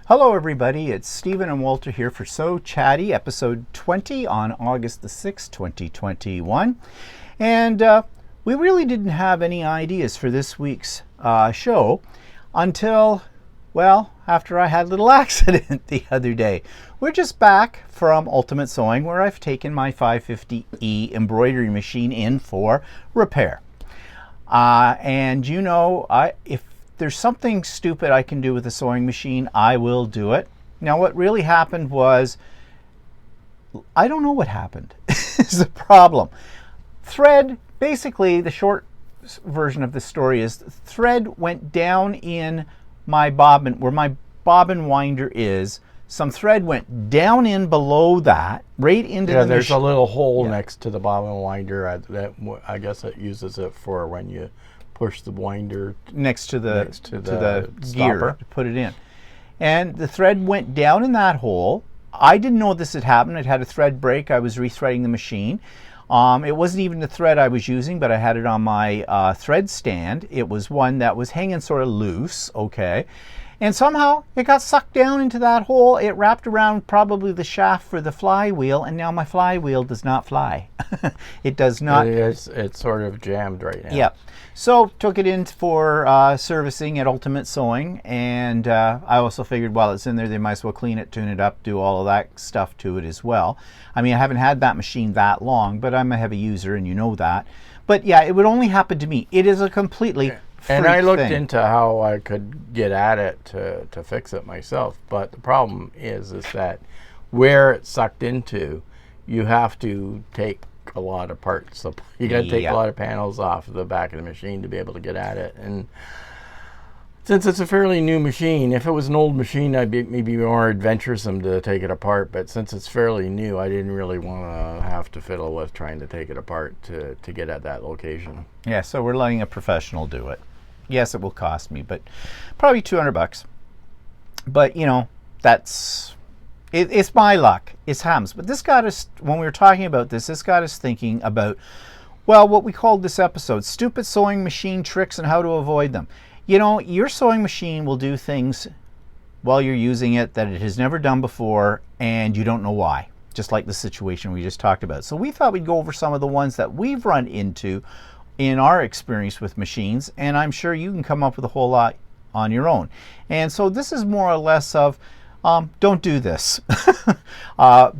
Hello everybody, it's Stephen and Walter here for So Chatty, episode 20 on August the 6th, 2021. And we really didn't have any ideas for this week's show until, well, after I had a little accident the other day. We're just back from Ultimate Sewing, where I've taken my 550E embroidery machine in for repair. And you know, if there's something stupid I can do with a sewing machine, I will do it. Now, what really happened was, I don't know what happened. Is the problem. Thread, basically, the short version of the story is, thread went down in my bobbin, where my bobbin winder is. Some thread went down in below that, right into the there's a little hole next to the bobbin winder. That I guess it uses it for when you push the winder next to the gear stopper to put it in. And the thread went down in that hole. I didn't know this had happened. It had a thread break. I was rethreading the machine. It wasn't even the thread I was using, but I had it on my thread stand. It was one that was hanging sort of loose, okay. And somehow it got sucked down into that hole. It wrapped around probably the shaft for the flywheel, and now my flywheel does not fly. It does not. It's sort of jammed right now. Yeah. So took it in for servicing at Ultimate Sewing, and I also figured while it's in there, they might as well clean it, tune it up, do all of that stuff to it as well. I mean, I haven't had that machine that long, but I'm a heavy user, and you know that. But yeah, it would only happen to me. It is a completely and I looked thing. into how I could get at it to fix it myself. But the problem is that where it's sucked into, you have to take a lot of parts. So you got to take a lot of panels off the back of the machine to be able to get at it. And since it's a fairly new machine, if it was an old machine, I'd be maybe more adventuresome to take it apart. But since it's fairly new, I didn't really want to have to fiddle with trying to take it apart to get at that location. Yeah, so we're letting a professional do it. Yes, it will cost me, but probably $200. But you know, that's it's my luck. It's Ham's. But this got us, when we were talking about this got us thinking about, well, what we called this episode, stupid sewing machine tricks and how to avoid them. You know, your sewing machine will do things while you're using it that it has never done before, and you don't know why. Just like the situation we just talked about. So we thought we'd go over some of the ones that we've run into in our experience with machines, and I'm sure you can come up with a whole lot on your own. And so this is more or less of, don't do this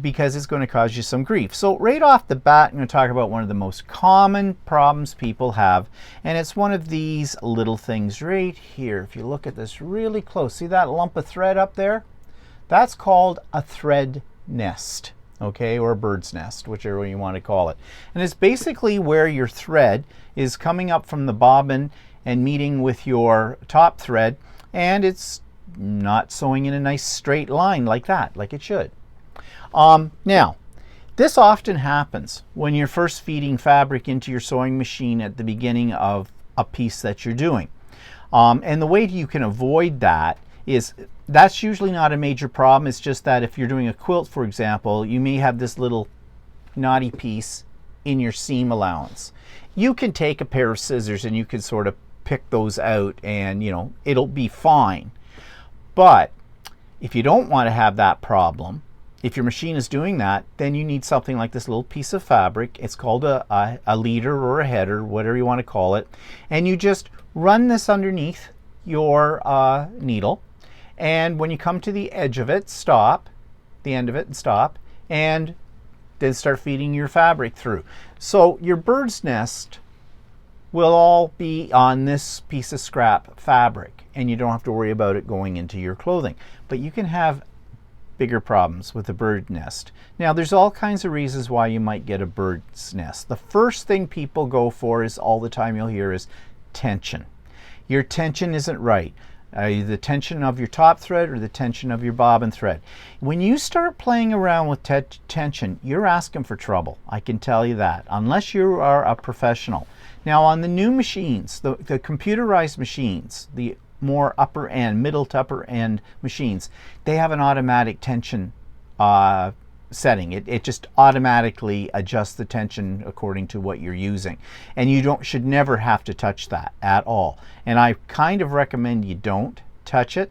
because it's going to cause you some grief. So right off the bat, I'm going to talk about one of the most common problems people have, and it's one of these little things right here. If you look at this really close, see that lump of thread up there? That's called a thread nest, okay, or a bird's nest, whichever way you want to call it. And it's basically where your thread is coming up from the bobbin and meeting with your top thread, and it's not sewing in a nice straight line like that, like it should. Now, this often happens when you're first feeding fabric into your sewing machine at the beginning of a piece that you're doing. And the way you can avoid that is, that's usually not a major problem. It's just that if you're doing a quilt, for example, you may have this little knotty piece in your seam allowance. You can take a pair of scissors and you can sort of pick those out, and you know, it'll be fine. But if you don't want to have that problem, if your machine is doing that, then you need something like this little piece of fabric. It's called a leader or a header, whatever you want to call it. And you just run this underneath your needle. And when you come to the edge of it, stop, the end of it, and stop, and then start feeding your fabric through. So your bird's nest will all be on this piece of scrap fabric, and you don't have to worry about it going into your clothing. But you can have bigger problems with a bird nest. Now, there's all kinds of reasons why you might get a bird's nest. The first thing people go for is, all the time you'll hear, is tension. Your tension isn't right. The tension of your top thread or the tension of your bobbin thread. When you start playing around with tension, you're asking for trouble. I can tell you that, unless you are a professional. Now, on the new machines, the computerized machines, the more upper end, middle to upper end machines, they have an automatic tension setting. It just automatically adjusts the tension according to what you're using. And you should never have to touch that at all. And I kind of recommend you don't touch it.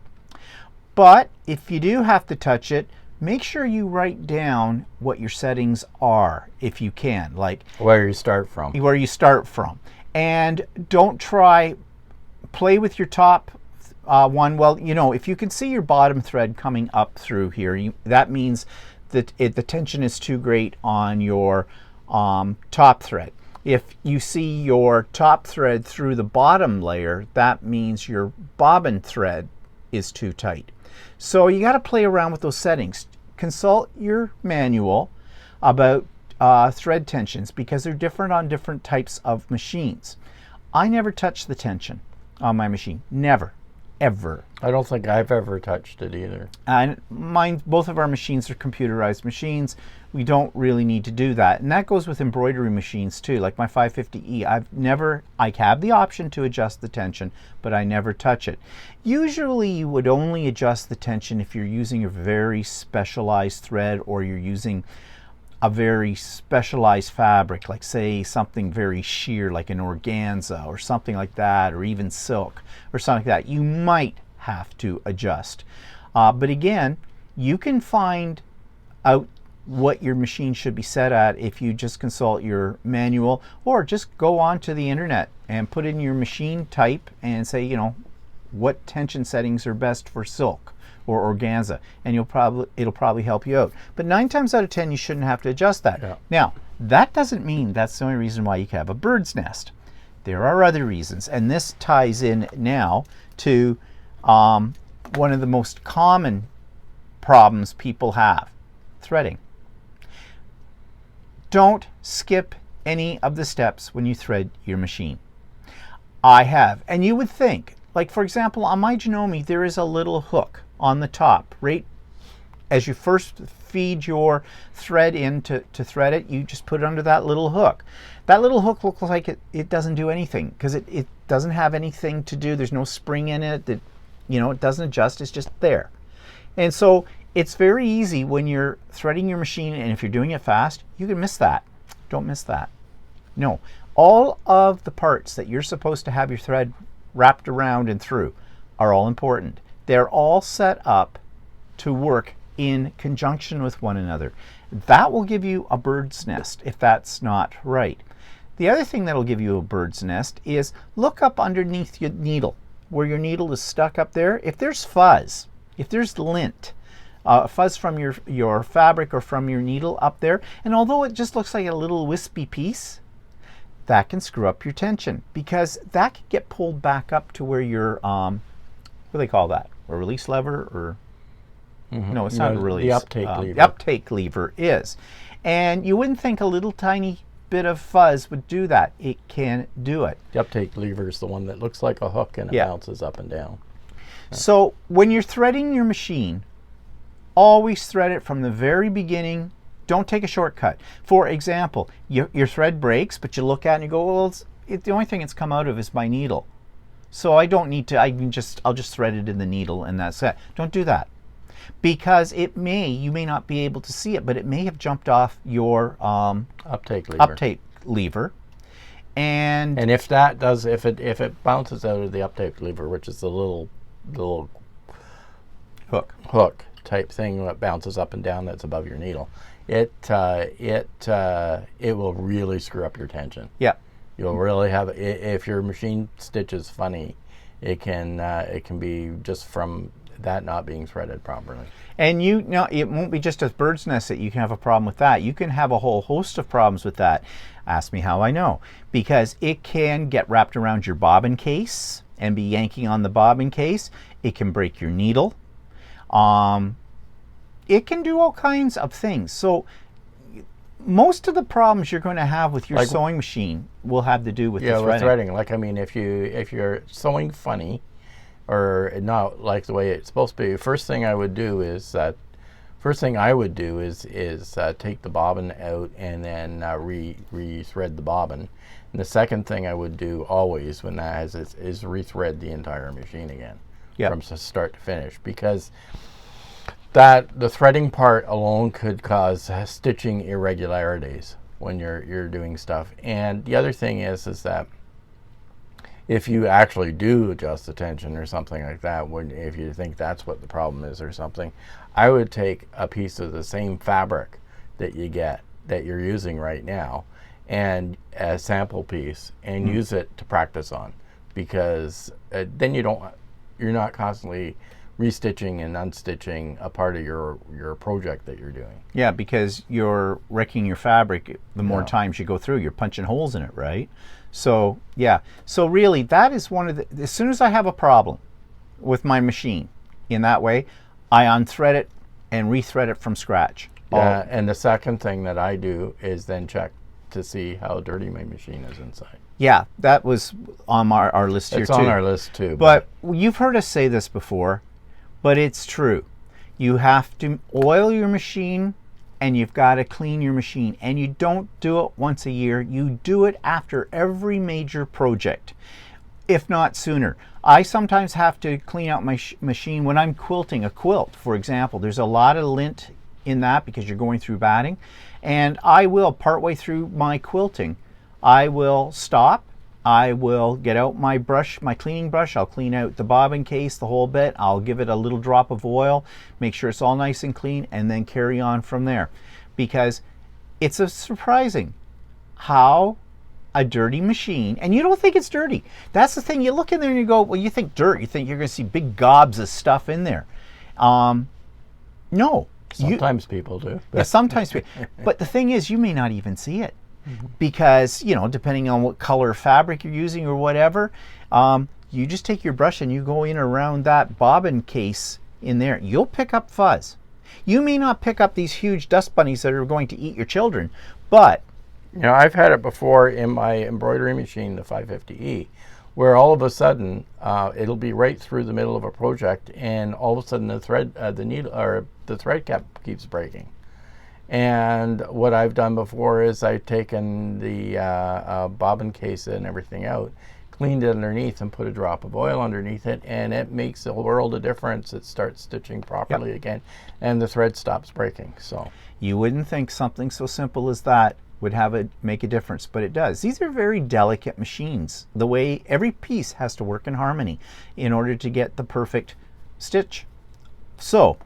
But if you do have to touch it, make sure you write down what your settings are if you can, like where you start from. And don't play with your top one. Well, if you can see your bottom thread coming up through here, that means that the tension is too great on your top thread. If you see your top thread through the bottom layer, that means your bobbin thread is too tight. So you got to play around with those settings. Consult your manual about thread tensions because they're different on different types of machines. I never touch the tension on my machine. Never. Ever. I don't think I've ever touched it either. And both of our machines are computerized machines. We don't really need to do that. And that goes with embroidery machines too, like my 550E. I have the option to adjust the tension, but I never touch it. Usually you would only adjust the tension if you're using a very specialized thread or you're using a very specialized fabric, like say something very sheer like an organza or something like that, or even silk or something like that. You might have to adjust. But again, you can find out what your machine should be set at if you just consult your manual, or just go onto the internet and put in your machine type and say, what tension settings are best for silk or organza, and it'll probably help you out. But 9 times out of 10, you shouldn't have to adjust that. Yeah. Now, that doesn't mean that's the only reason why you can have a bird's nest. There are other reasons, and this ties in now to one of the most common problems people have: threading. Don't skip any of the steps when you thread your machine. I have, and you would think, like for example, on my Janome, there is a little hook on the top, right as you first feed your thread in to thread it, you just put it under that little hook. That little hook looks like it doesn't do anything because it doesn't have anything to do. There's no spring in it. That it doesn't adjust. It's just there. And so it's very easy when you're threading your machine, and if you're doing it fast, you can miss that. Don't miss that. No, all of the parts that you're supposed to have your thread wrapped around and through are all important. They're all set up to work in conjunction with one another. That will give you a bird's nest if that's not right. The other thing that'll give you a bird's nest is look up underneath your needle, where your needle is stuck up there. If there's fuzz, if there's lint, fuzz from your fabric or from your needle up there, and although it just looks like a little wispy piece, that can screw up your tension because that can get pulled back up to where your, what do they call that? A release lever or? Mm-hmm. No, it's not a release. The uptake lever. The uptake lever is. And you wouldn't think a little tiny bit of fuzz would do that. It can do it. The uptake lever is the one that looks like a hook and it bounces up and down. So when you're threading your machine, always thread it from the very beginning. Don't take a shortcut. For example, your thread breaks, but you look at it and you go, well, the only thing it's come out of is my needle. So I don't need to, I'll just thread it in the needle and that's it. Don't do that. Because you may not be able to see it, but it may have jumped off your uptake lever. And if that does, if it bounces out of the uptake lever, which is the little hook type thing that bounces up and down that's above your needle, it will really screw up your tension. Yeah. You'll really have, if your machine stitches funny, it can be just from that not being threaded properly. And it won't be just a bird's nest that you can have a problem with that. You can have a whole host of problems with that. Ask me how I know. Because it can get wrapped around your bobbin case and be yanking on the bobbin case. It can break your needle. It can do all kinds of things. So most of the problems you're going to have with your sewing machine will have to do with the threading. With threading. Like, I mean, if you're sewing funny, or not like the way it's supposed to be, first thing I would do is take the bobbin out and then re-thread the bobbin. And the second thing I would do always when that is re-thread the entire machine again from start to finish, because the threading part alone could cause stitching irregularities when you're doing stuff. And the other thing is that if you actually do adjust the tension or something like that, if you think that's what the problem is or something, I would take a piece of the same fabric that you're using right now, and a sample piece, and use it to practice on, because then you're not constantly restitching and unstitching a part of your project that you're doing. Yeah, because you're wrecking your fabric the more times you go through. You're punching holes in it, right? So, yeah. So really, that is one of the... As soon as I have a problem with my machine in that way, I unthread it and rethread it from scratch. Yeah, and the second thing that I do is then check to see how dirty my machine is inside. Yeah, that was on our list here too. It's on our list too. But you've heard us say this before, but it's true. You have to oil your machine and you've got to clean your machine. And you don't do it once a year. You do it after every major project, if not sooner. I sometimes have to clean out my machine when I'm quilting a quilt, for example. There's a lot of lint in that because you're going through batting. And I will, partway through my quilting, I will stop. I will get out my brush, my cleaning brush. I'll clean out the bobbin case, the whole bit. I'll give it a little drop of oil, make sure it's all nice and clean, and then carry on from there. Because it's surprising how a dirty machine, and you don't think it's dirty. That's the thing. You look in there and you go, well, you think dirt. You think you're going to see big gobs of stuff in there. No. Sometimes people do. Yeah, sometimes people. But the thing is, you may not even see it. Because, you know, depending on what color fabric you're using or whatever, you just take your brush and you go in around that bobbin case in there. You'll pick up fuzz. You may not pick up these huge dust bunnies that are going to eat your children, but... You know, I've had it before in my embroidery machine, the 550E, where all of a sudden it'll be right through the middle of a project, and all of a sudden the thread, the thread cap keeps breaking. And what I've done before is I've taken the bobbin case and everything out, cleaned it underneath, and put a drop of oil underneath it, and it makes a world of difference. It starts stitching properly again, and the thread stops breaking. So you wouldn't think something so simple as that would make a difference, but it does. These are very delicate machines. The way every piece has to work in harmony in order to get the perfect stitch. So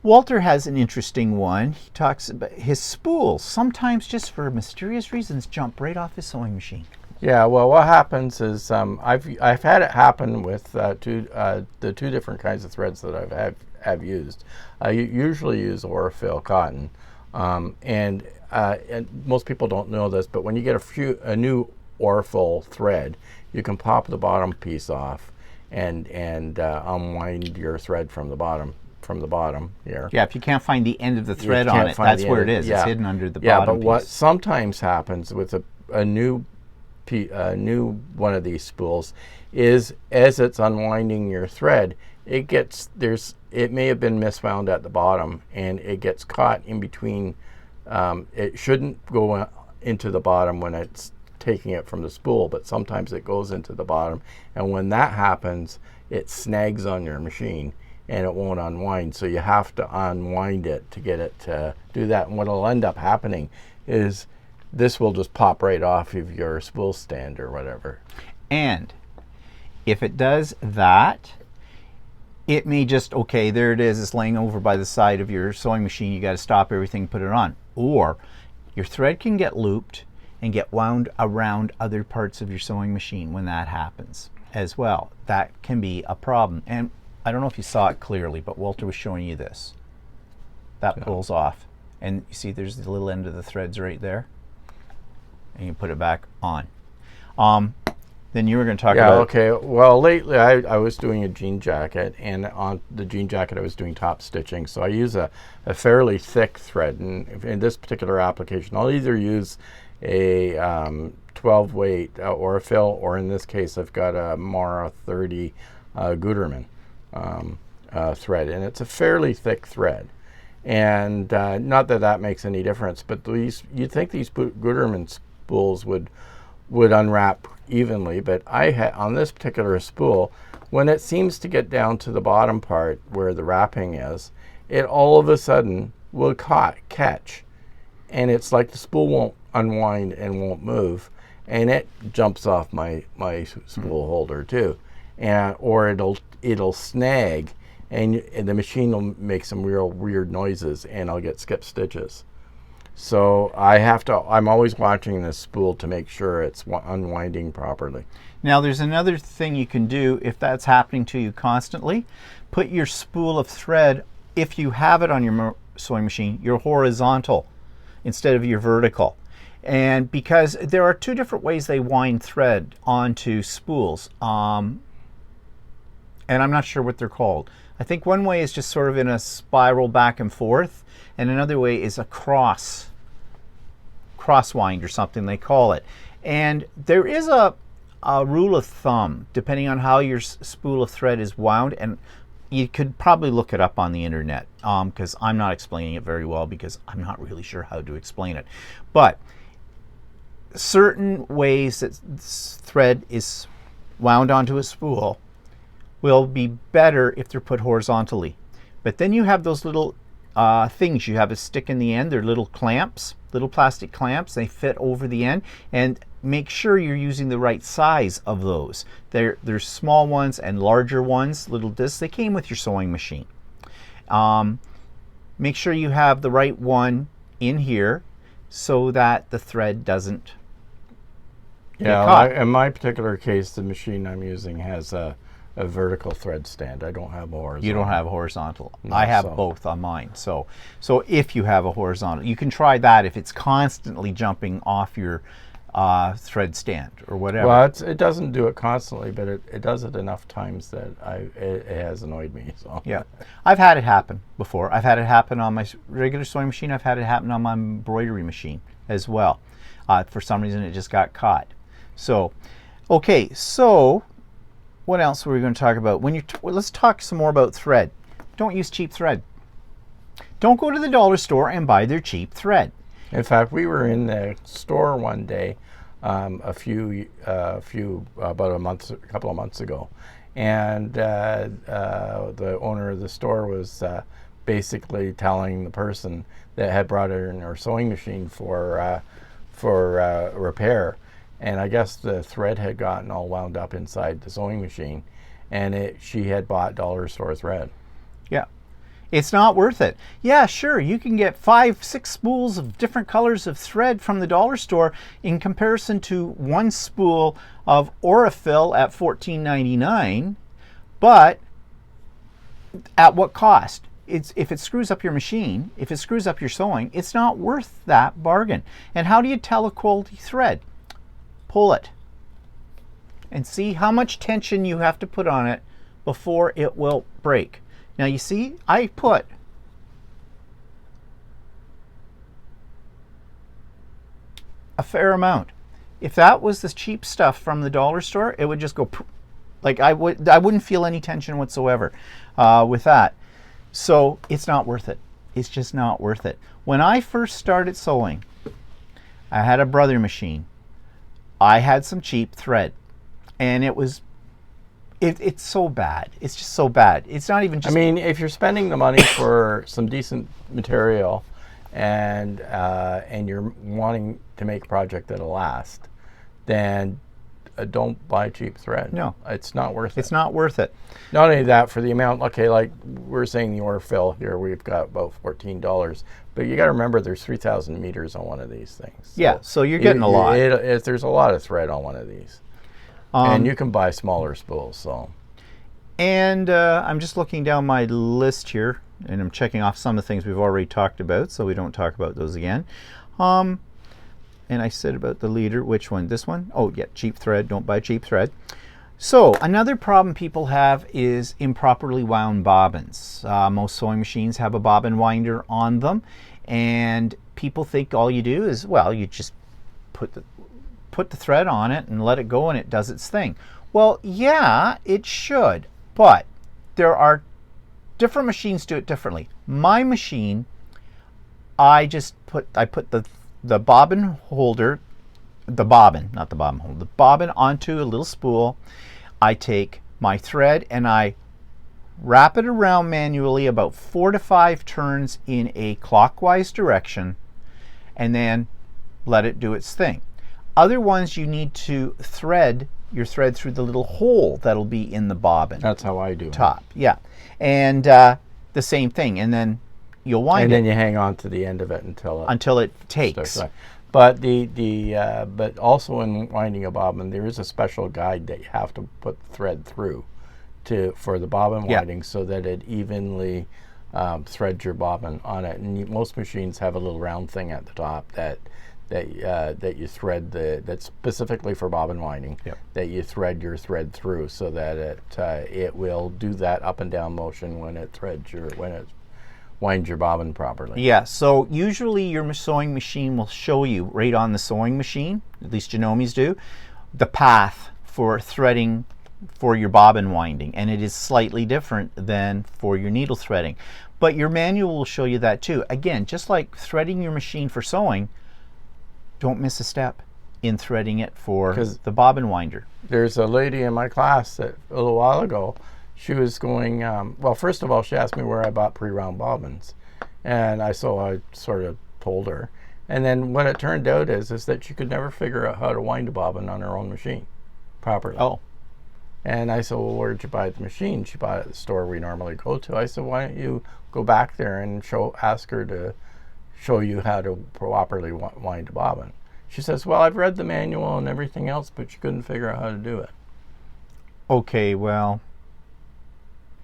Walter has an interesting one. He talks about his spools. Sometimes, just for mysterious reasons, jump right off his sewing machine. Yeah, well, what happens is I've had it happen with the two different kinds of threads that I've used. I usually use Orifil cotton, and most people don't know this, but when you get a new Orifil thread, you can pop the bottom piece off and unwind your thread from the bottom. Here. Yeah, if you can't find the end of the thread on it, that's where it is. Yeah. It's hidden under the bottom piece. Yeah, but what sometimes happens with a new one of these spools is, as it's unwinding your thread, it may have been miswound at the bottom, and it gets caught in between. It shouldn't go into the bottom when it's taking it from the spool, but sometimes it goes into the bottom, and when that happens, it snags on your machine and it won't unwind. So you have to unwind it to get it to do that. And what will end up happening is this will just pop right off of your spool stand or whatever. And if it does that, it may just, okay, there it is, it's laying over by the side of your sewing machine. You got to stop everything, put it on. Or your thread can get looped and get wound around other parts of your sewing machine when that happens as well. That can be a problem. And I don't know if you saw it clearly, but Walter was showing you this. That pulls off. And you see there's the little end of the threads right there. And you put it back on. Then you were going to talk about... okay. Well, lately I was doing a jean jacket, and on the jean jacket I was doing top stitching. So I use a fairly thick thread. And in this particular application, I'll either use a 12 weight Orifil, or in this case I've got a Mara 30 Gutermann thread, and it's a fairly thick thread. And not that that makes any difference, but you'd think these Gutermann spools would unwrap evenly, but on this particular spool, when it seems to get down to the bottom part where the wrapping is, it all of a sudden will catch, and it's like the spool won't unwind and won't move, and it jumps off my spool holder too, or it'll snag, and the machine will make some real weird noises, and I'll get skip stitches. So I'm always watching this spool to make sure it's unwinding properly. Now there's another thing you can do if that's happening to you constantly. Put your spool of thread, if you have it on your sewing machine, your horizontal instead of your vertical. And because there are two different ways they wind thread onto spools, and I'm not sure what they're called. I think one way is just sort of in a spiral back and forth, and another way is a cross wind or something they call it. And there is a rule of thumb depending on how your spool of thread is wound, and you could probably look it up on the internet, because I'm not explaining it very well because I'm not really sure how to explain it. But certain ways that thread is wound onto a spool will be better if they're put horizontally. But then you have those little things you have to stick in the end. They're little clamps, little plastic clamps. They fit over the end, and make sure you're using the right size of those. There's small ones and larger ones, little discs. They came with your sewing machine. Make sure you have the right one in here so that the thread doesn't get caught. In my particular case, the machine I'm using has a vertical thread stand. I don't have a horizontal. You don't have a horizontal. No, I have both on mine. So if you have a horizontal, you can try that if it's constantly jumping off your thread stand or whatever. Well, it doesn't do it constantly, but it does it enough times that it has annoyed me. So yeah, I've had it happen before. I've had it happen on my regular sewing machine. I've had it happen on my embroidery machine as well. For some reason, it just got caught. So, okay, so what else were we going to talk about? Let's talk some more about thread. Don't use cheap thread. Don't go to the dollar store and buy their cheap thread. In fact, we were in the store one day, about a couple of months ago, and the owner of the store was basically telling the person that had brought in her sewing machine for repair. And I guess the thread had gotten all wound up inside the sewing machine, and she had bought dollar store thread. Yeah, it's not worth it. Yeah, sure, you can get 5-6 spools of different colors of thread from the dollar store in comparison to one spool of Aurifil at $14.99, but at what cost? If it screws up your machine, if it screws up your sewing, it's not worth that bargain. And how do you tell a quality thread? Pull it and see how much tension you have to put on it before it will break. Now you see, I put a fair amount. If that was the cheap stuff from the dollar store, it would just go like I wouldn't feel any tension whatsoever with that. So it's not worth it. It's just not worth it. When I first started sewing, I had a brother machine. I had some cheap thread, and it's so bad. It's just so bad. It's not even just... I mean, if you're spending the money for some decent material and you're wanting to make a project that'll last, then don't buy cheap thread. No. It's not worth it. It's not worth it. Not only that, for the amount, okay, like we're saying the Aurifil here, we've got about $14. But you got to remember there's 3,000 meters on one of these things. So yeah, so you're getting a lot. There's a lot of thread on one of these. And you can buy smaller spools. So. And I'm just looking down my list here, and I'm checking off some of the things we've already talked about, so we don't talk about those again. And I said about the leader, which one? This one? Oh, yeah, cheap thread. Don't buy cheap thread. So another problem people have is improperly wound bobbins. Most sewing machines have a bobbin winder on them, and people think all you do is, well, you just put the thread on it and let it go and it does its thing. Well, yeah, it should, but there are different machines do it differently. My machine, I put the bobbin holder, the bobbin, not the bobbin holder, the bobbin onto a little spool. I take my thread and I wrap it around manually about 4 to 5 turns in a clockwise direction, and then let it do its thing. Other ones you need to thread your thread through the little hole that'll be in the bobbin. That's how I do it. Top, yeah. And the same thing, and then you'll wind And it. then you hang on to the end of it until it takes. starts. But but also in winding a bobbin, there is a special guide that you have to put thread through for the bobbin winding, so that it evenly threads your bobbin on it. And most machines have a little round thing at the top that you thread that's specifically for bobbin winding. Yep. That you thread your thread through, so that it will do that up and down motion when it winds your bobbin properly. Yeah, so usually your sewing machine will show you right on the sewing machine, at least Jannomi's do, the path for threading for your bobbin winding, and it is slightly different than for your needle threading. But your manual will show you that too. Again, just like threading your machine for sewing, don't miss a step in threading it for the bobbin winder. There's a lady in my class that a little while ago, she was going, well, first of all, she asked me where I bought pre-wound bobbins. And I sort of told her. And then what it turned out is that she could never figure out how to wind a bobbin on her own machine properly. Oh. And I said, well, where'd you buy the machine? She bought it at the store we normally go to. I said, why don't you go back there and ask her to show you how to properly wind a bobbin. She says, well, I've read the manual and everything else, but she couldn't figure out how to do it. Okay, well.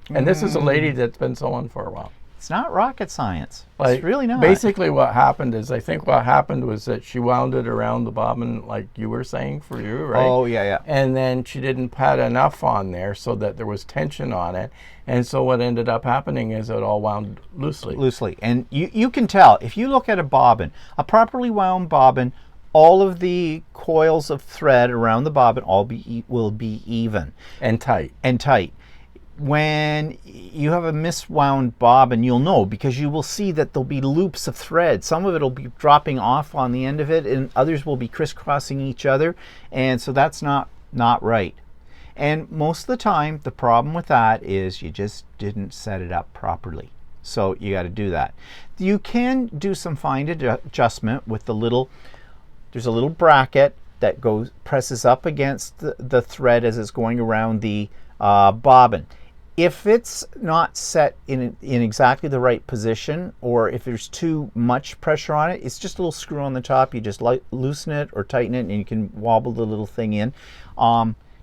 And this is a lady that's been sewing for a while. It's not rocket science. Like, it's really not. Basically what happened is, I think what happened was that she wound it around the bobbin, like you were saying for you, right? Oh, yeah, yeah. And then she didn't pat enough on there so that there was tension on it. And so what ended up happening is it all wound loosely. Loosely. And you can tell, if you look at a bobbin, a properly wound bobbin, all of the coils of thread around the bobbin will be even. And tight. And tight. When you have a miswound bobbin, you'll know, because you will see that there'll be loops of thread. Some of it will be dropping off on the end of it, and others will be crisscrossing each other, and so that's not right. And most of the time, the problem with that is you just didn't set it up properly. So you got to do that. You can do some fine adjustment with there's a little bracket that presses up against the thread as it's going around the bobbin. If it's not set in exactly the right position, or if there's too much pressure on it, it's just a little screw on the top. You just loosen it or tighten it, and you can wobble the little thing in.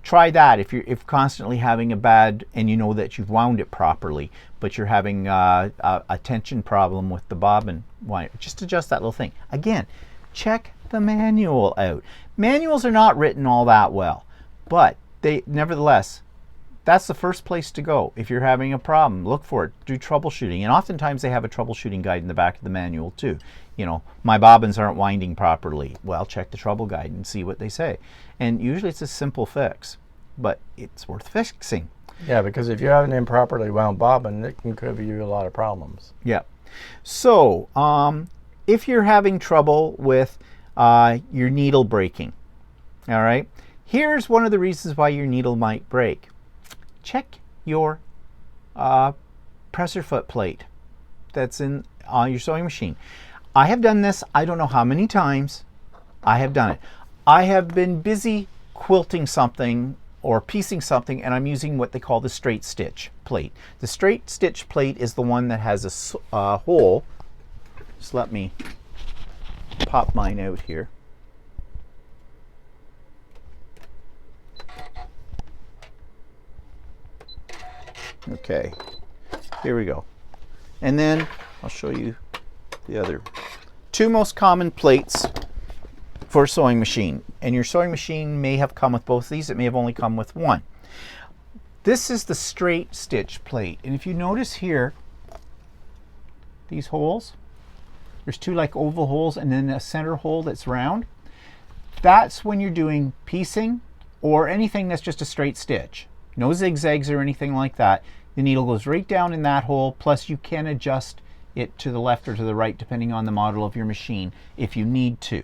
Try that if you're constantly having a bad, and you know that you've wound it properly, but you're having a tension problem with the bobbin winder. Just adjust that little thing. Again, check the manual out. Manuals are not written all that well, but nevertheless, that's the first place to go. If you're having a problem, look for it. Do troubleshooting. And oftentimes they have a troubleshooting guide in the back of the manual too. You know, my bobbins aren't winding properly. Well, check the trouble guide and see what they say. And usually it's a simple fix, but it's worth fixing. Yeah, because if you have an improperly wound bobbin, it can give you a lot of problems. Yeah. So, if you're having trouble with your needle breaking, all right, here's one of the reasons why your needle might break. Check your presser foot plate that's in your sewing machine. I have done this, I don't know how many times I have done it. I have been busy quilting something or piecing something, and I'm using what they call the straight stitch plate. The straight stitch plate is the one that has a hole. Just let me pop mine out here. Okay, here we go. And then I'll show you the other two most common plates for a sewing machine. And your sewing machine may have come with both of these. It may have only come with one. This is the straight stitch plate. And if you notice here, these holes, there's two like oval holes and then a center hole that's round. That's when you're doing piecing or anything that's just a straight stitch. No zigzags or anything like that. The needle goes right down in that hole, plus you can adjust it to the left or to the right depending on the model of your machine if you need to.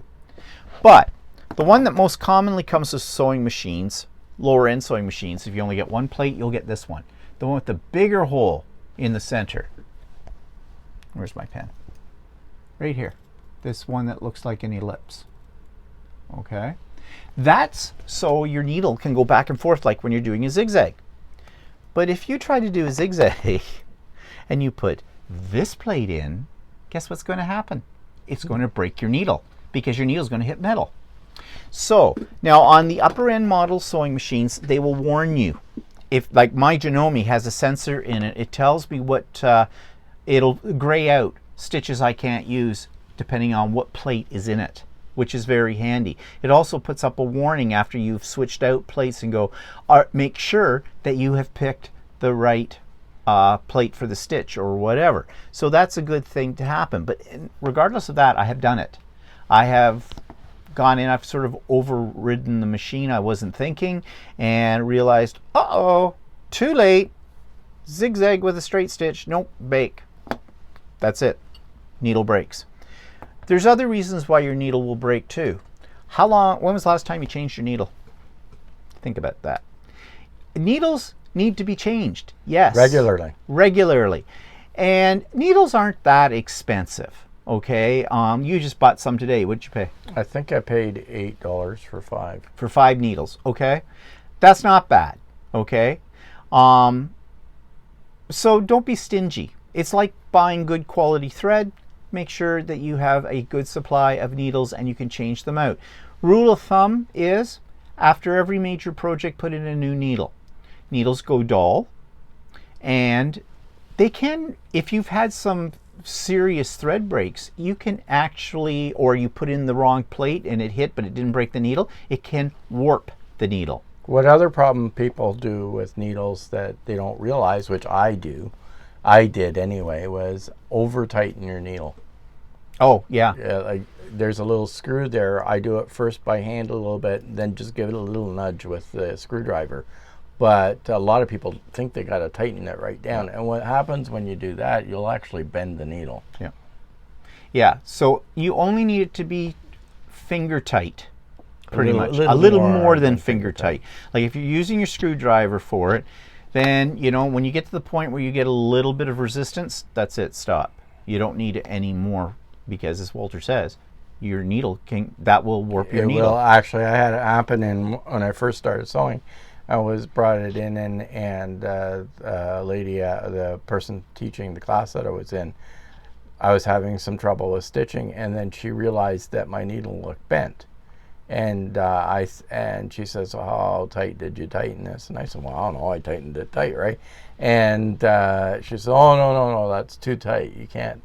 But the one that most commonly comes with sewing machines, lower end sewing machines, if you only get one plate, you'll get this one. The one with the bigger hole in the center. Where's my pen? Right here. This one that looks like an ellipse. Okay, that's so your needle can go back and forth like when you're doing a zigzag. But if you try to do a zigzag and you put this plate in, guess what's going to happen? It's going to break your needle because your needle is going to hit metal. So now on the upper end model sewing machines, they will warn you. If like my Janome has a sensor in it, it tells me what it'll gray out stitches I can't use depending on what plate is in it, which is very handy. It also puts up a warning after you've switched out plates and go, make sure that you have picked the right plate for the stitch or whatever. So that's a good thing to happen. But regardless of that, I have done it. I have gone in, I've sort of overridden the machine. I wasn't thinking and realized, uh-oh, too late. Zigzag with a straight stitch. Nope, bake. That's it. Needle breaks. There's other reasons why your needle will break too. When was the last time you changed your needle? Think about that. Needles need to be changed. Yes. Regularly. Regularly. And needles aren't that expensive. Okay. You just bought some today. What'd you pay? I think I paid $8 for 5. For 5 needles. Okay. That's not bad. Okay. So don't be stingy. It's like buying good quality thread. Make sure that you have a good supply of needles and you can change them out. Rule of thumb is after every major project, put in a new needle. Needles go dull, and they can, if you've had some serious thread breaks, you can actually, or you put in the wrong plate and it hit but it didn't break the needle, it can warp the needle. What other problem people do with needles that they don't realize, which I did anyway, was over tighten your needle. Oh, yeah. Like there's a little screw there. I do it first by hand a little bit, then just give it a little nudge with the screwdriver. But a lot of people think they got to tighten it right down. And what happens when you do that, you'll actually bend the needle. Yeah. Yeah, so you only need it to be finger tight, pretty much. A little more than finger tight. Like if you're using your screwdriver for it, then, you know, when you get to the point where you get a little bit of resistance, that's it, stop. You don't need it any more because, as Walter says, your needle that will warp your needle. Well, actually, I had it happen when I first started sewing. I brought it in, and the lady, the person teaching the class that I was in, I was having some trouble with stitching, and then she realized that my needle looked bent. And she says, "How tight did you tighten this?" And I said, "Well, I don't know. I tightened it tight, right?" And she said, "Oh, no, that's too tight. You can't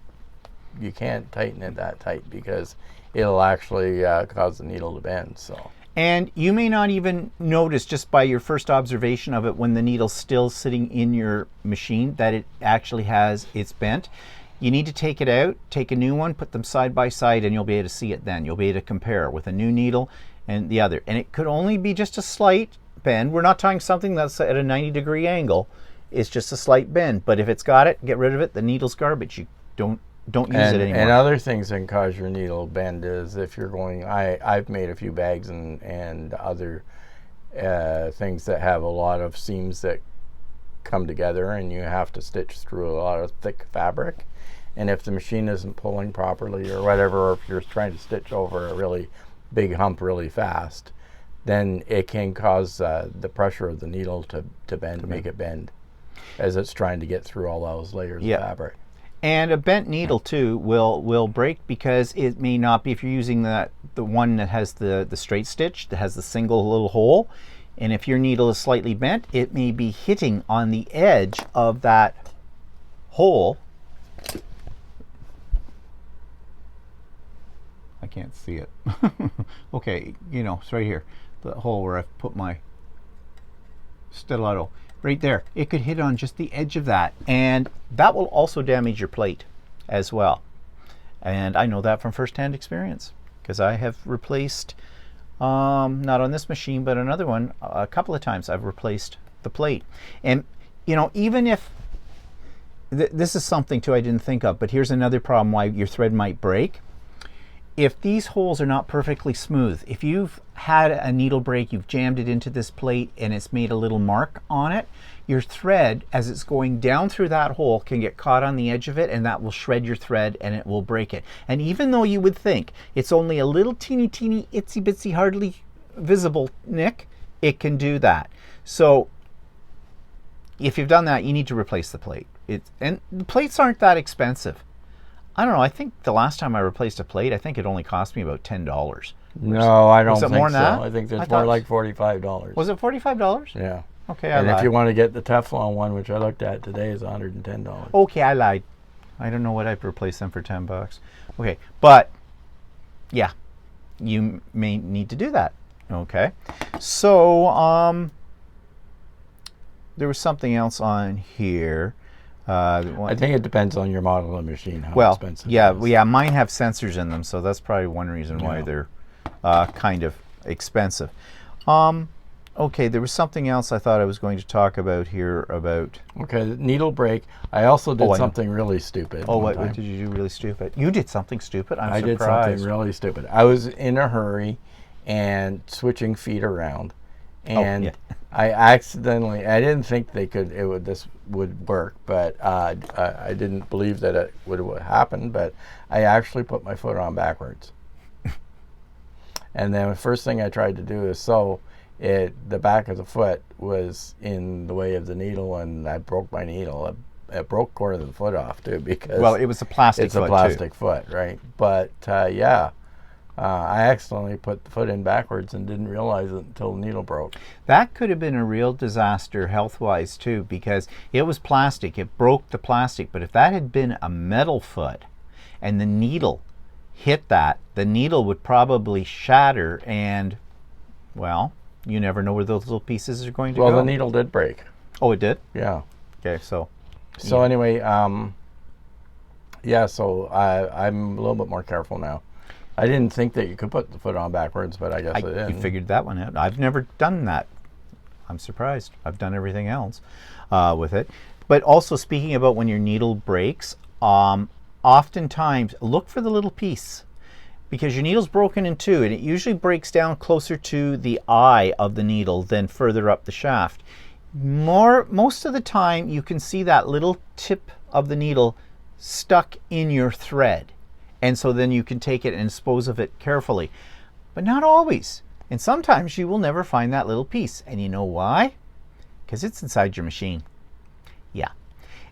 tighten it that tight because it'll actually cause the needle to bend." So. And you may not even notice just by your first observation of it when the needle's still sitting in your machine that it actually it's bent. You need to take it out, take a new one, put them side by side, and you'll be able to see it then. You'll be able to compare with a new needle and the other. And it could only be just a slight bend. We're not talking something that's at a 90-degree angle. It's just a slight bend. But if it's got it, get rid of it. The needle's garbage. You don't use it anymore. And other things that can cause your needle bend is if you're going, I've made a few bags and other things that have a lot of seams that come together, and you have to stitch through a lot of thick fabric. And if the machine isn't pulling properly or whatever, or if you're trying to stitch over a really big hump really fast, then it can cause the pressure of the needle to bend, to make it bend as it's trying to get through all those layers of fabric. And a bent needle too will break because it may not be, if you're using the one that has the straight stitch, that has the single little hole, and if your needle is slightly bent, it may be hitting on the edge of that hole. I can't see it. Okay, it's right here, the hole where I've put my stiletto. Right there. It could hit on just the edge of that, and that will also damage your plate as well. And I know that from first-hand experience because I have replaced, not on this machine, but another one, a couple of times I've replaced the plate. And, even if, this is something too I didn't think of, but here's another problem why your thread might break. if these holes are not perfectly smooth, if you've had a needle break, you've jammed it into this plate and it's made a little mark on it, your thread, as it's going down through that hole, can get caught on the edge of it, and that will shred your thread and it will break it. And even though you would think it's only a little teeny itsy bitsy hardly visible nick, it can do that. So if you've done that, you need to replace the plate. And the plates aren't that expensive. I don't know, I think the last time I replaced a plate, I think it only cost me about $10. No, I don't think more than so. that? I think I it's thought- more like $45. Was it $45? Yeah. Okay, I And if lied. you want to get the Teflon one, which I looked at today, is $110. Okay, I lied. I don't know what I'd replace them for $10. Okay, but yeah, you may need to do that. Okay, so there was something else on here. I think it depends on your model of machine, how Well, expensive yeah, it is. yeah, mine have sensors in them, so that's probably one reason why Yeah. they're kind of expensive. Okay, there was something else I thought I was going to talk about here about. Okay, the needle break. I also did I know. something really stupid. Oh, one what time. did you do really stupid? You did something stupid? I'm I did surprised. something really stupid. I was in a hurry and switching feet around, and yeah. I accidentally. I didn't think this would work, but I didn't believe that it would happen. But I actually put my foot on backwards, and then the first thing I tried to do is sew. The back of the foot was in the way of the needle, and I broke my needle. It broke a quarter of the foot off too, because Well, it was a plastic it's foot, a plastic foot, right? But yeah, I accidentally put the foot in backwards and didn't realize it until the needle broke. That could have been a real disaster health-wise too, because it was plastic. It broke the plastic. But if that had been a metal foot and the needle hit that, the needle would probably shatter, and, well, you never know where those little pieces are going to go. Well, the needle did break. Oh, it did? Yeah. Okay, so. So anyway, yeah, so I'm a little bit more careful now. I didn't think that you could put the foot on backwards, but I guess I did. You figured that one out. I've never done that. I'm surprised. I've done everything else with it. But also, speaking about when your needle breaks, oftentimes look for the little piece, because your needle's broken in two, and it usually breaks down closer to the eye of the needle than further up the shaft. Most of the time, you can see that little tip of the needle stuck in your thread, and so then you can take it and dispose of it carefully. But not always. And sometimes you will never find that little piece. And you know why? Because it's inside your machine. Yeah.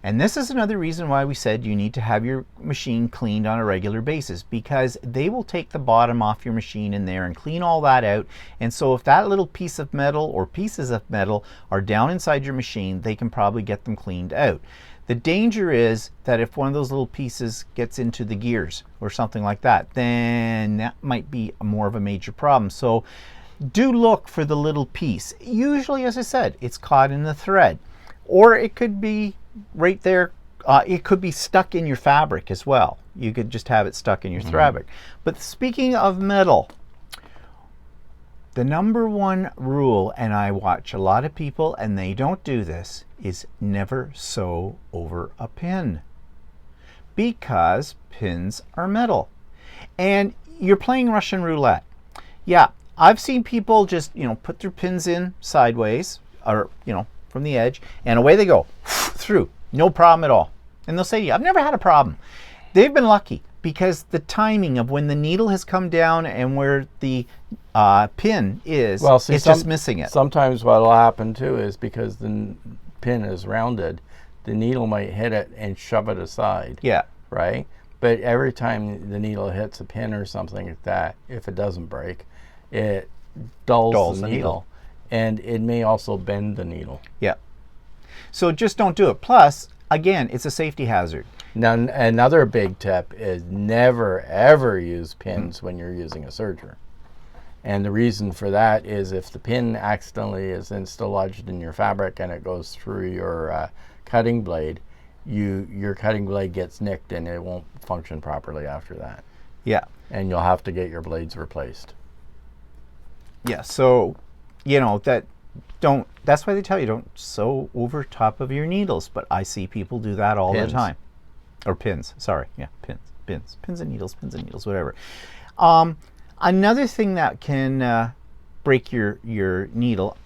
And this is another reason why we said you need to have your machine cleaned on a regular basis, because they will take the bottom off your machine in there and clean all that out. And so if that little piece of metal or pieces of metal are down inside your machine, they can probably get them cleaned out. The danger is that if one of those little pieces gets into the gears or something like that, then that might be more of a major problem. So do look for the little piece. Usually, as I said, it's caught in the thread, or it could be right there. It could be stuck in your fabric as well. You could just have it stuck in your fabric. But speaking of metal, the number one rule, and I watch a lot of people and they don't do this, is never sew over a pin, because pins are metal. And you're playing Russian roulette. Yeah, I've seen people just, put their pins in sideways, or, from the edge, and away they go, through, no problem at all. And they'll say to you, I've never had a problem. They've been lucky, because the timing of when the needle has come down and where the pin is, it's just missing it. Sometimes what will happen too is, because the pin is rounded, the needle might hit it and shove it aside. Yeah. Right? But every time the needle hits a pin or something like that, if it doesn't break, it dulls the needle. And it may also bend the needle. Yeah. So just don't do it. Plus, again, it's a safety hazard. Now, another big tip is never, ever use pins when you're using a serger. And the reason for that is, if the pin accidentally is still lodged in your fabric and it goes through your cutting blade, your cutting blade gets nicked and it won't function properly after that. Yeah. And you'll have to get your blades replaced. Yeah, so, that's why they tell you don't sew over top of your needles, but I see people do that all the time. Or pins, sorry, yeah, pins and needles, whatever. Another thing that can break your needle,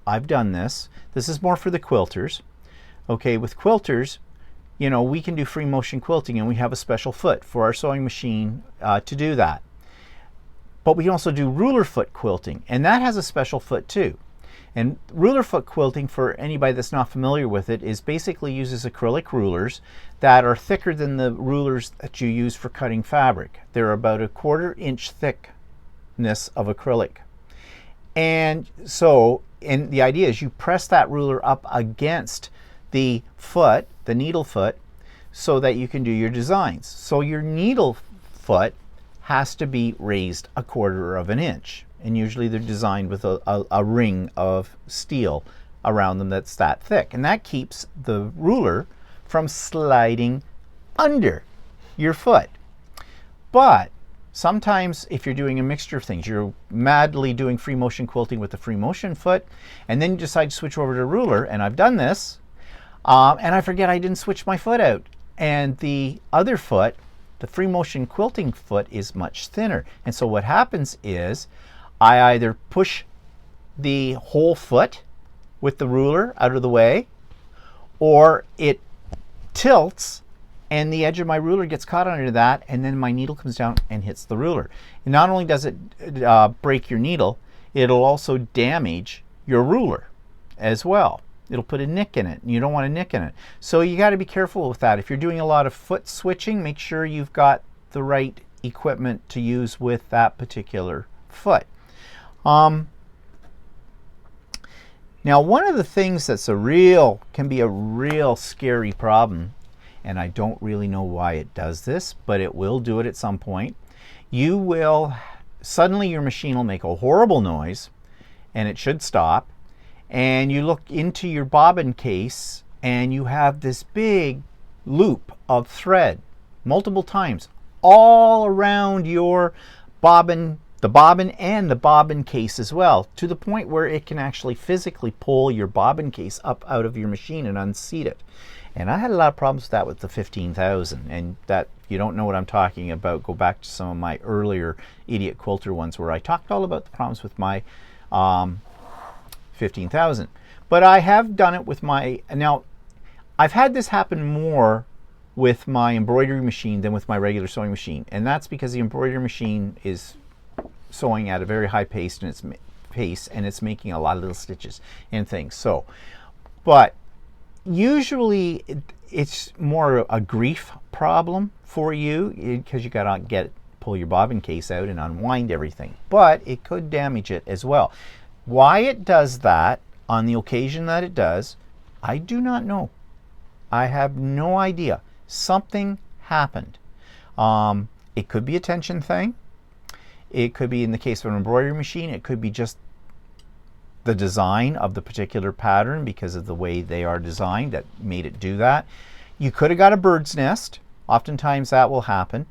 I've done this. This is more for the quilters. Okay, with quilters, you know, we can do free motion quilting, and we have a special foot for our sewing machine to do that. But we can also do ruler foot quilting, and that has a special foot too. And ruler foot quilting, for anybody that's not familiar with it, is basically uses acrylic rulers that are thicker than the rulers that you use for cutting fabric. They're about a 1/4 inch thickness of acrylic. And so, and the idea is you press that ruler up against the foot, the needle foot, so that you can do your designs. So your needle foot has to be raised a 1/4 of an inch. And usually they're designed with a ring of steel around them that's that thick. And that keeps the ruler from sliding under your foot. But sometimes if you're doing a mixture of things, you're madly doing free motion quilting with the free motion foot, and then you decide to switch over to ruler, and I've done this, and I forget I didn't switch my foot out. And the other foot, the free motion quilting foot, is much thinner. And so what happens is I either push the whole foot with the ruler out of the way, or it tilts and the edge of my ruler gets caught under that, and then my needle comes down and hits the ruler. And not only does it break your needle, it'll also damage your ruler as well. It'll put a nick in it, and you don't want a nick in it. So you got to be careful with that. If you're doing a lot of foot switching, make sure you've got the right equipment to use with that particular foot. Now, one of the things that's can be a real scary problem, and I don't really know why it does this, but it will do it at some point. Suddenly your machine will make a horrible noise, and it should stop, and you look into your bobbin case, and you have this big loop of thread multiple times all around your bobbin, the bobbin and the bobbin case as well, to the point where it can actually physically pull your bobbin case up out of your machine and unseat it. And I had a lot of problems with that with the 15,000. And that, if you don't know what I'm talking about, go back to some of my earlier Idiot Quilter ones where I talked all about the problems with my 15,000. But I have done it with my, now I've had this happen more with my embroidery machine than with my regular sewing machine. And that's because the embroidery machine is sewing at a very high pace, and it's making a lot of little stitches and things. So, but usually it's more a grief problem for you, because you got to pull your bobbin case out and unwind everything. But it could damage it as well. Why it does that on the occasion that it does, I do not know. I have no idea. Something happened. It could be a tension thing. It could be, in the case of an embroidery machine, it could be just the design of the particular pattern because of the way they are designed that made it do that. You could have got a bird's nest. Oftentimes that will happen.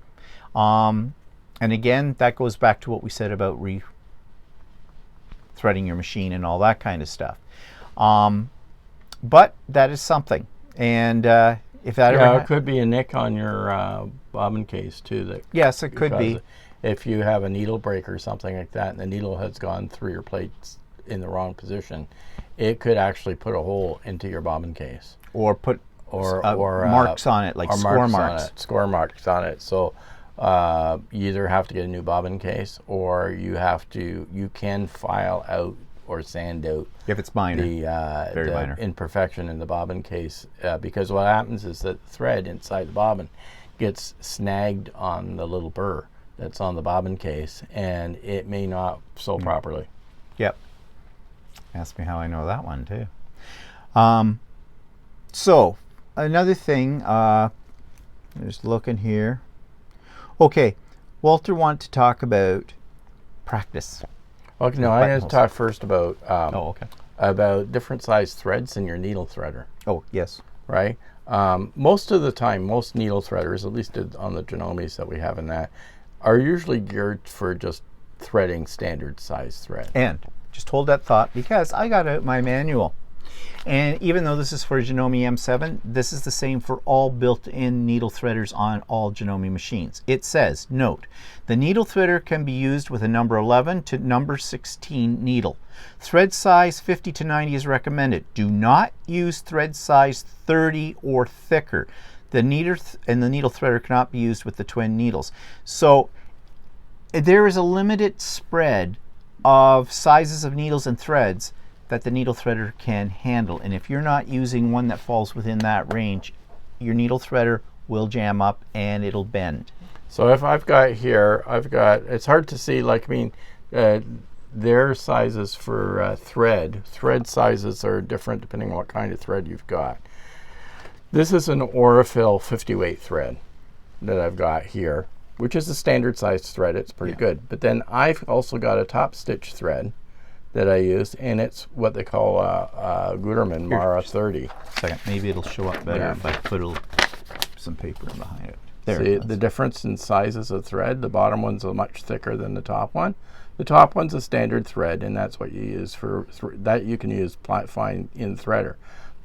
And again, that goes back to what we said about threading your machine and all that kind of stuff. But that is something. And if that ever it could be a nick on your bobbin case too. That yes, it could be. If you have a needle break or something like that, and the needle has gone through your plates in the wrong position, it could actually put a hole into your bobbin case, or put marks on it, like score marks. Score marks on it. So you either have to get a new bobbin case, or you can file out or sand out if it's minor, the minor imperfection in the bobbin case, because what happens is that the thread inside the bobbin gets snagged on the little burr that's on the bobbin case, and it may not sew properly. Yep. Ask me how I know that one too. So another thing, just looking here. Okay, Walter wanted to talk about practice. Okay, no, I'm going to talk first about okay. About different size threads in your needle threader. Oh, yes. Right? Most of the time, most needle threaders, at least on the Genomes that we have in that, are usually geared for just threading standard size thread. And just hold that thought, because I got out my manual. And even though this is for a Janome M7, this is the same for all built-in needle threaders on all Janome machines. It says, note, the needle threader can be used with a number 11 to number 16 needle. Thread size 50 to 90 is recommended. Do not use thread size 30 or thicker. The needle threader cannot be used with the twin needles. So there is a limited spread of sizes of needles and threads that the needle threader can handle. And if you're not using one that falls within that range, your needle threader will jam up and it'll bend. So if I've got here, it's hard to see, like, I mean, their sizes for thread sizes are different depending on what kind of thread you've got. This is an Aurifil 50 weight thread that I've got here, which is a standard size thread. It's pretty good. But then I've also got a top stitch thread that I use, and it's what they call a Gutermann Mara 30. Second, maybe it'll show up better if I put some paper behind it. There. See the difference in sizes of thread? The bottom one's much thicker than the top one. The top one's a standard thread, and that's what you use for that. You can use fine in threader.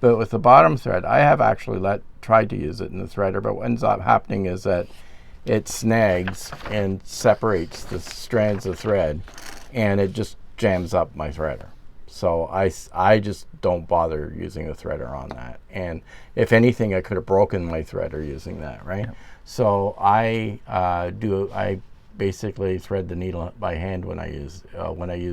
But with the bottom thread, I have actually tried to use it in the threader, but what ends up happening is that it snags and separates the strands of thread, and it just jams up my threader. So I just don't bother using a threader on that. And if anything, I could have broken my threader using that, right? Yep. So I basically thread the needle by hand when I use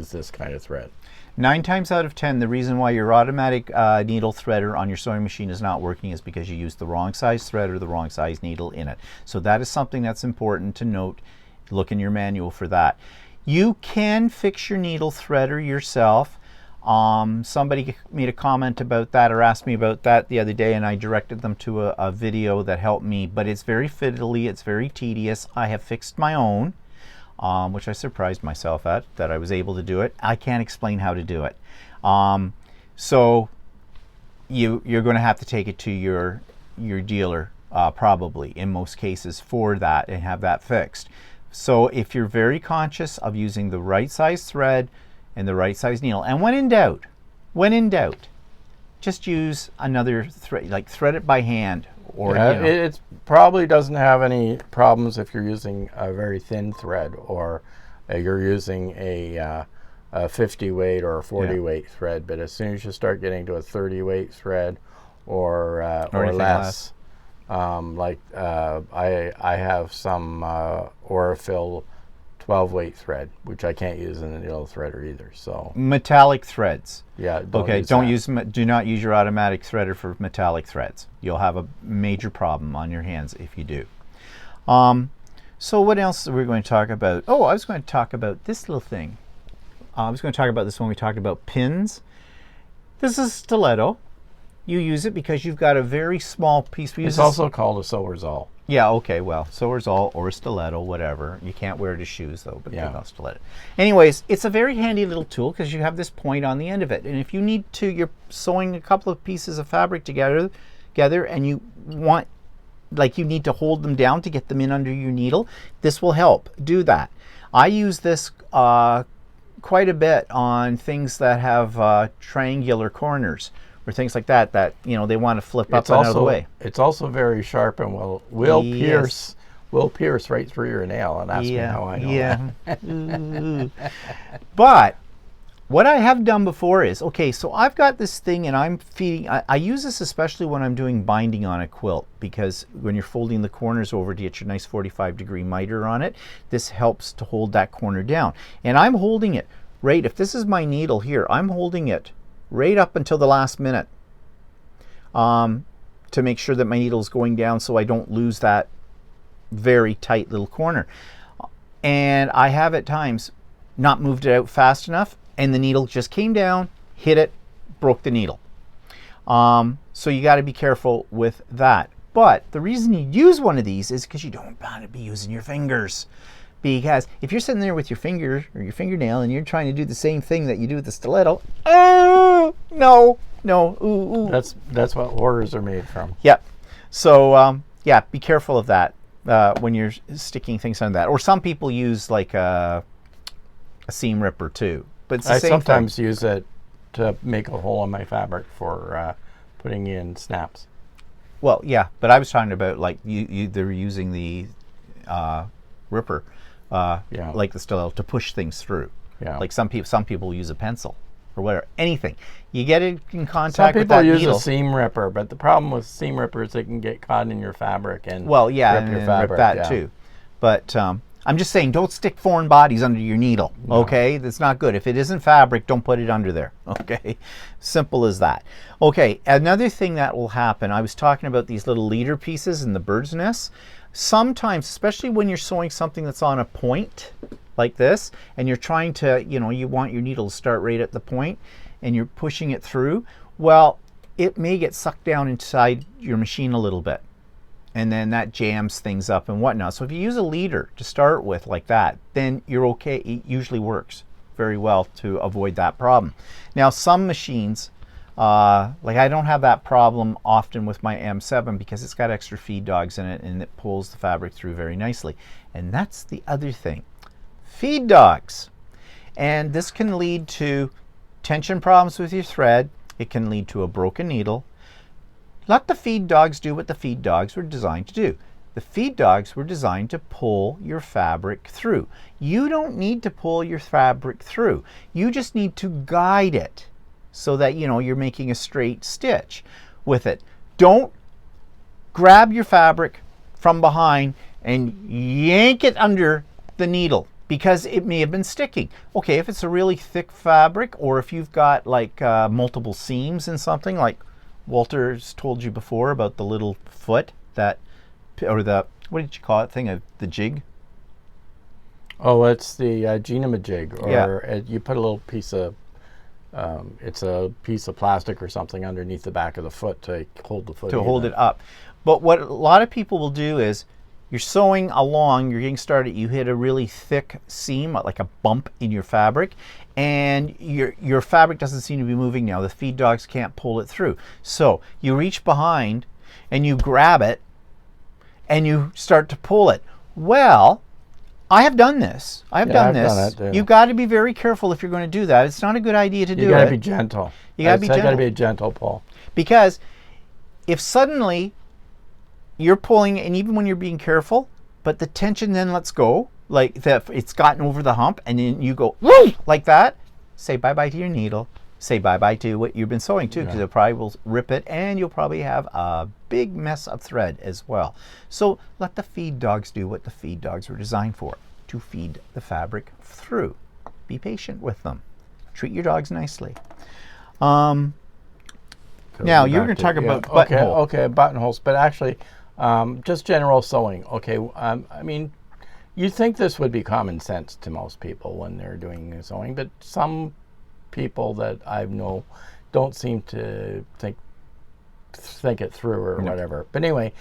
this kind of thread. 9 times out of 10, the reason why your automatic needle threader on your sewing machine is not working is because you used the wrong size thread or the wrong size needle in it. So that is something that's important to note. Look in your manual for that. You can fix your needle threader yourself. Somebody made a comment about that or asked me about that the other day, and I directed them to a video that helped me, but it's very fiddly, it's very tedious. I have fixed my own. Which I surprised myself at, that I was able to do it. I can't explain how to do it. So you're going to have to take it to your dealer, probably, in most cases, for that and have that fixed. So if you're very conscious of using the right size thread and the right size needle, and when in doubt, just use another thread, like thread it by hand. Or, it probably doesn't have any problems if you're using a very thin thread, or you're using a 50 weight or a 40 weight thread. But as soon as you start getting to a 30 weight thread or less, I have some Aurifil 12 weight thread, which I can't use in the needle threader either. So metallic threads. Yeah. Do not use your automatic threader for metallic threads. You'll have a major problem on your hands if you do. So what else are we going to talk about? Oh, I was going to talk about this little thing. I was going to talk about this when we talked about pins. This is a stiletto. You use it because you've got a very small piece. It's also called a sewer's awl. Yeah, okay, well, sewer's awl or a stiletto, whatever. You can't wear it as shoes, though, but yeah, a stiletto. Anyways, it's a very handy little tool because you have this point on the end of it. And if you need to, you're sewing a couple of pieces of fabric together and you want, like, you need to hold them down to get them in under your needle, this will help do that. I use this quite a bit on things that have triangular corners, or things like that they want to flip up and out of the way. It's also very sharp and will pierce right through your nail, and ask me how I know that. But what I have done before is, okay, so I've got this thing and I'm feeding, I use this especially when I'm doing binding on a quilt, because when you're folding the corners over to get your nice 45-degree miter on it, this helps to hold that corner down. And I'm holding it right, if this is my needle here, I'm holding it right up until the last minute to make sure that my needle is going down so I don't lose that very tight little corner. And I have at times not moved it out fast enough, and the needle just came down, hit it, broke the needle. So you got to be careful with that. But the reason you use one of these is because you don't want to be using your fingers. Because if you're sitting there with your finger or your fingernail and you're trying to do the same thing that you do with the stiletto, no, ooh. That's what horrors are made from. Yeah. So yeah, be careful of that when you're sticking things on that. Or some people use like a seam ripper too. But it's the same sometimes thing. Use it to make a hole in my fabric for putting in snaps. Well, yeah, but I was talking about like they're using the ripper, like the stiletto, to push things through. Yeah. Like some people use a pencil or whatever. Anything. You get it in contact with Some that people use needle. a seam ripper, but the problem with seam rippers, they can get caught in your fabric and Well, yeah, rip your and fabric. rip that too. But I'm just saying, don't stick foreign bodies under your needle, okay? That's not good. If it isn't fabric, don't put it under there, okay? Simple as that. Okay, another thing that will happen, I was talking about these little leader pieces in the bird's nest. Sometimes, especially when you're sewing something that's on a point like this, and you're trying to, you want your needle to start right at the point, and you're pushing it through, well, it may get sucked down inside your machine a little bit. And then that jams things up and whatnot. So if you use a leader to start with like that, then you're okay. It usually works very well to avoid that problem. Now some machines, like I don't have that problem often with my M7 because it's got extra feed dogs in it and it pulls the fabric through very nicely. And that's the other thing. Feed dogs. And this can lead to tension problems with your thread. It can lead to a broken needle. Let the feed dogs do what the feed dogs were designed to do. The feed dogs were designed to pull your fabric through. You don't need to pull your fabric through. You just need to guide it so that you're making a straight stitch with it. Don't grab your fabric from behind and yank it under the needle because it may have been sticking. Okay, if it's a really thick fabric or if you've got like multiple seams in something like Walter's told you before about the little foot or the, what did you call it thing, the jig? Oh, it's the Genamajig, or you put a little piece of, it's a piece of plastic or something underneath the back of the foot to hold the foot. To hold it up. But what a lot of people will do is, you're sewing along, you're getting started, you hit a really thick seam, like a bump in your fabric, and your fabric doesn't seem to be moving now. The feed dogs can't pull it through. So you reach behind and you grab it and you start to pull it. Well, I have done this. I've done this. You've got to be very careful if you're going to do that. It's not a good idea to do it. You got to be gentle. You got to be gentle. Got to be a gentle pull. Because if suddenly you're pulling, and even when you're being careful, but the tension then lets go, like that, it's gotten over the hump, and then you go woo, like that, say bye-bye to your needle, say bye-bye to what you've been sewing too, because it probably will rip it, and you'll probably have a big mess of thread as well. So let the feed dogs do what the feed dogs were designed for, to feed the fabric through. Be patient with them. Treat your dogs nicely. Now you're going to talk about buttonhole. Okay, buttonholes, but actually, just general sewing. Okay, I mean, you'd think this would be common sense to most people when they're doing sewing, but some people that I know don't seem to think it through or whatever. But anyway,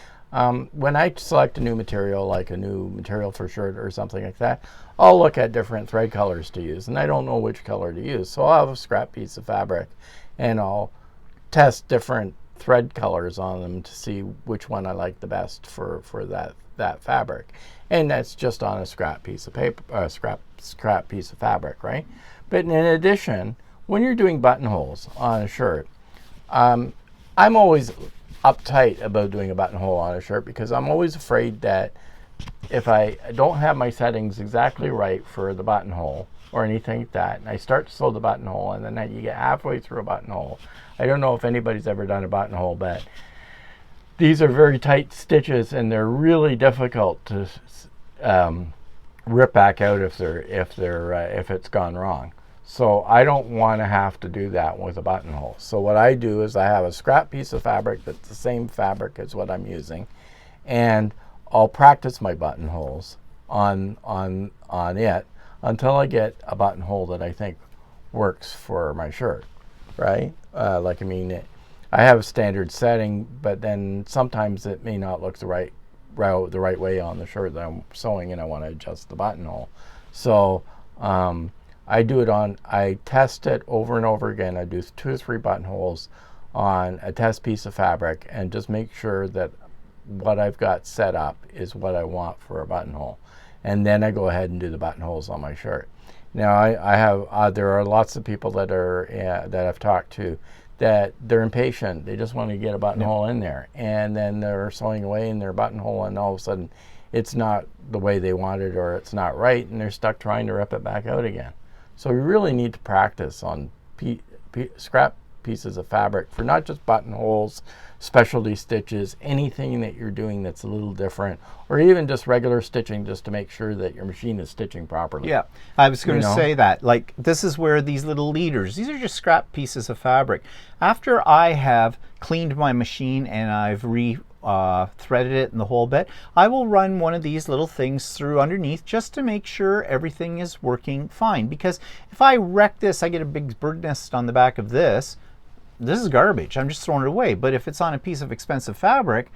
when I select a new material, like a new material for shirt or something like that, I'll look at different thread colors to use, and I don't know which color to use. So I'll have a scrap piece of fabric, and I'll test different thread colors on them to see which one I like the best for that fabric, and that's just on a scrap piece of paper, scrap piece of fabric, right? But in addition, when you're doing buttonholes on a shirt, I'm always uptight about doing a buttonhole on a shirt because I'm always afraid that if I don't have my settings exactly right for the buttonhole or anything like that, and I start to sew the buttonhole, and then you get halfway through a buttonhole. I don't know if anybody's ever done a buttonhole, but these are very tight stitches, and they're really difficult to rip back out if it's gone wrong. So I don't want to have to do that with a buttonhole. So what I do is I have a scrap piece of fabric that's the same fabric as what I'm using, and I'll practice my buttonholes on it until I get a buttonhole that I think works for my shirt, right? Like, I mean, I have a standard setting, but then sometimes it may not look the right way on the shirt that I'm sewing, and I want to adjust the buttonhole. So I test it over and over again. I do 2 or 3 buttonholes on a test piece of fabric and just make sure that what I've got set up is what I want for a buttonhole. And then I go ahead and do the buttonholes on my shirt. Now I have there are lots of people that are that I've talked to that they're impatient. They just want to get a buttonhole in there, and then they're sewing away in their buttonhole, and all of a sudden it's not the way they wanted, or it's not right, and they're stuck trying to rip it back out again. So we really need to practice on scrap pieces of fabric for not just buttonholes, specialty stitches, anything that you're doing that's a little different, or even just regular stitching, just to make sure that your machine is stitching properly. Yeah, I was going to say that. Like, this is where these little leaders, these are just scrap pieces of fabric. After I have cleaned my machine and I've threaded it in the whole bit, I will run one of these little things through underneath just to make sure everything is working fine. Because if I wreck this, I get a big bird nest on the back of this. This is garbage. I'm just throwing it away. But if it's on a piece of expensive fabric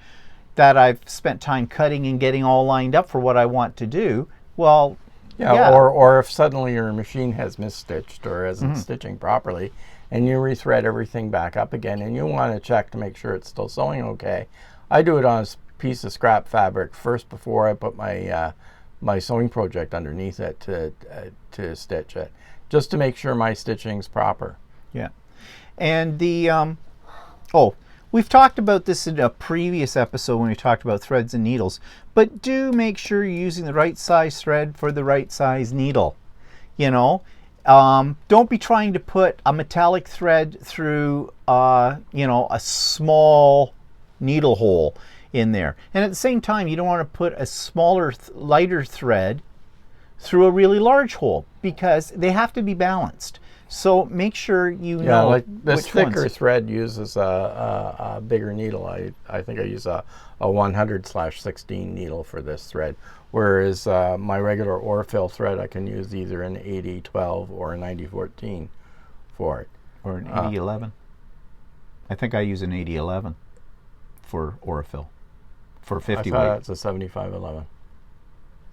that I've spent time cutting and getting all lined up for what I want to do, well, yeah. Or if suddenly your machine has misstitched or isn't stitching properly, and you rethread everything back up again, and you want to check to make sure it's still sewing okay, I do it on a piece of scrap fabric first before I put my my sewing project underneath it to stitch it, just to make sure my stitching's proper. Yeah. And the, we've talked about this in a previous episode when we talked about threads and needles, but do make sure you're using the right size thread for the right size needle. You know, don't be trying to put a metallic thread through, you know, a small needle hole in there. And at the same time, you don't want to put a smaller, lighter thread through a really large hole, because they have to be balanced. So make sure you know like this which thicker ones. thread uses a bigger needle. I think I use a 100/16 needle for this thread, whereas my regular Orfill thread I can use either an 80/12 or a 90/14 for it. Or an 80/11. I think I use an 80/11 for Orfill for 50 I thought weight. it's a 75/11.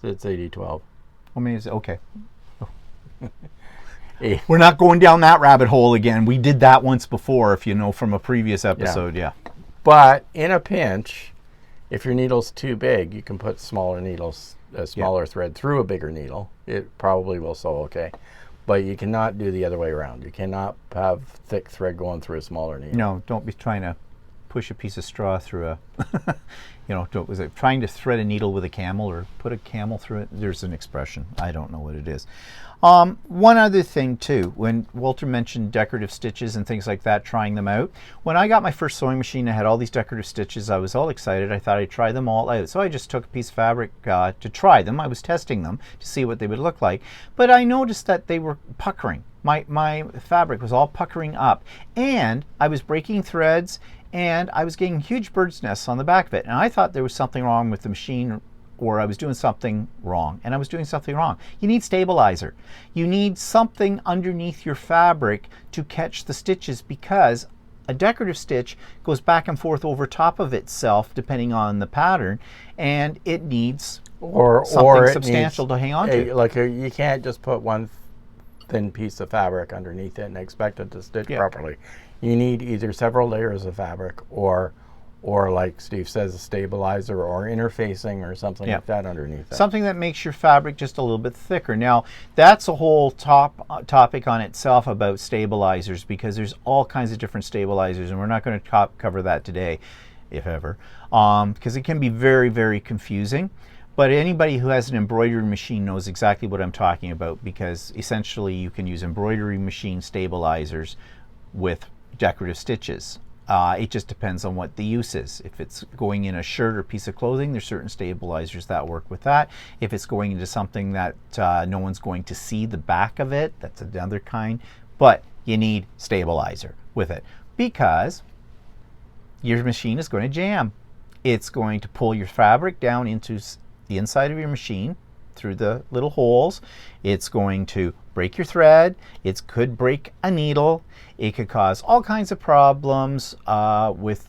So it's 80/12. Well, maybe it's okay. We're not going down that rabbit hole again. We did that once before, if you know from a previous episode. Yeah. But in a pinch, if your needle's too big, you can put smaller needles, a smaller thread through a bigger needle. It probably will sew okay. But you cannot do the other way around. You cannot have thick thread going through a smaller needle. No, don't be trying to push a piece of straw through a, you know, was it trying to thread a needle with a camel or put a camel through it? There's an expression. I don't know what it is. One other thing too, when Walter mentioned decorative stitches and things like that, trying them out. When I got my first sewing machine, I had all these decorative stitches. I was all excited. I thought I'd try them all out. So I just took a piece of fabric to try them. I was testing them to see what they would look like. But I noticed that they were puckering. My fabric was all puckering up. And I was breaking threads, and I was getting huge bird's nests on the back of it. And I thought there was something wrong with the machine, or I was doing something wrong, and I was doing something wrong. You need stabilizer. You need something underneath your fabric to catch the stitches, because a decorative stitch goes back and forth over top of itself depending on the pattern, and it needs something substantial to hang on to. You can't just put one thin piece of fabric underneath it and expect it to stitch properly. You need either several layers of fabric, or like Steve says, a stabilizer or interfacing or something like that underneath that. Something that makes your fabric just a little bit thicker. Now, that's a whole topic on itself about stabilizers, because there's all kinds of different stabilizers, and we're not going to cover that today, if ever, because it can be very, very confusing. But anybody who has an embroidery machine knows exactly what I'm talking about, because essentially you can use embroidery machine stabilizers with decorative stitches. It just depends on what the use is. If it's going in a shirt or piece of clothing, there's certain stabilizers that work with that. If it's going into something that no one's going to see the back of it, that's another kind. But you need stabilizer with it, because your machine is going to jam. It's going to pull your fabric down into the inside of your machine through the little holes. It's going to break your thread. It could break a needle. It could cause all kinds of problems with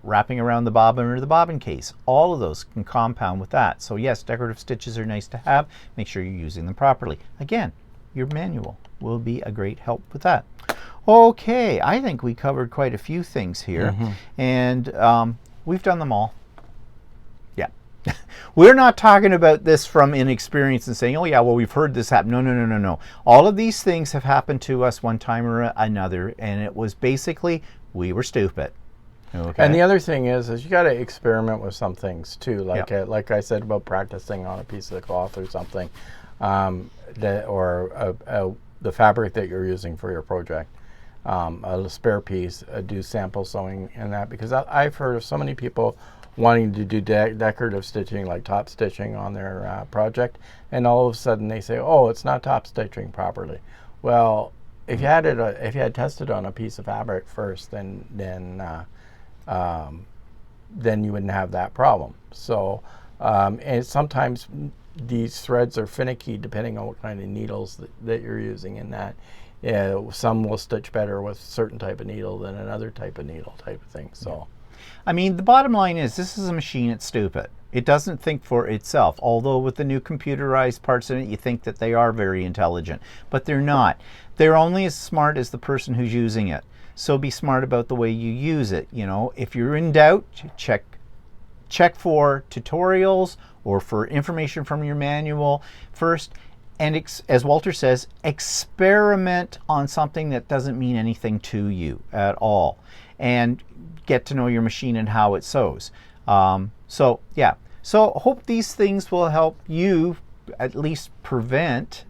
wrapping around the bobbin or the bobbin case. All of those can compound with that. So yes, decorative stitches are nice to have. Make sure you're using them properly. Again, your manual will be a great help with that. Okay, I think we covered quite a few things here, and we've done them all. Yeah. We're not talking about this from inexperience and saying, oh yeah, well, we've heard this happen. No, no, no, no, no. All of these things have happened to us one time or another, and it was basically we were stupid. Okay. And the other thing is you got to experiment with some things too, like Yep. like I said about practicing on a piece of cloth or something, the fabric that you're using for your project, a spare piece, do sample sewing in that, because I've heard of so many people wanting to do decorative stitching, like top stitching on their project, and all of a sudden they say, oh, it's not top stitching properly. Well, if you had tested on a piece of fabric first, then you wouldn't have that problem. So, and sometimes these threads are finicky depending on what kind of needles that you're using in that. Some will stitch better with a certain type of needle than another type of needle type of thing. So. I mean, the bottom line is this is a machine, it's stupid. It doesn't think for itself, although with the new computerized parts in it, you think that they are very intelligent, but they're not. They're only as smart as the person who's using it. So be smart about the way you use it. You know, if you're in doubt, check for tutorials or for information from your manual first. And as Walter says, experiment on something that doesn't mean anything to you at all. And get to know your machine and how it sews. So yeah, so hope these things will help you at least prevent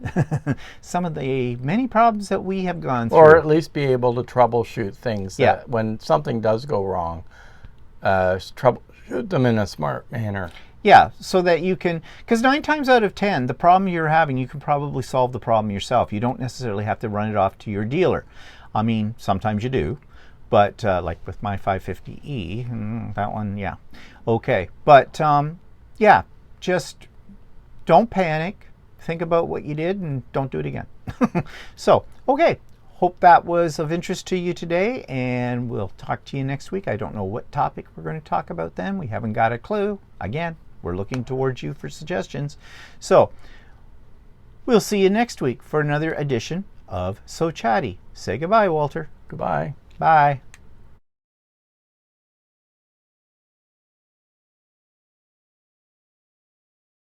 some of the many problems that we have gone through. Or at least be able to troubleshoot things Yeah. that when something does go wrong, troubleshoot them in a smart manner. Yeah, so that you can, because 9 times out of 10, the problem you're having, you can probably solve the problem yourself. You don't necessarily have to run it off to your dealer. I mean, sometimes you do. But like with my 550E, that one, yeah. Okay, but yeah, just don't panic. Think about what you did and don't do it again. So, okay, hope that was of interest to you today, and we'll talk to you next week. I don't know what topic we're going to talk about then. We haven't got a clue. Again, we're looking towards you for suggestions. So, we'll see you next week for another edition of So Chatty. Say goodbye, Walter. Goodbye. Bye.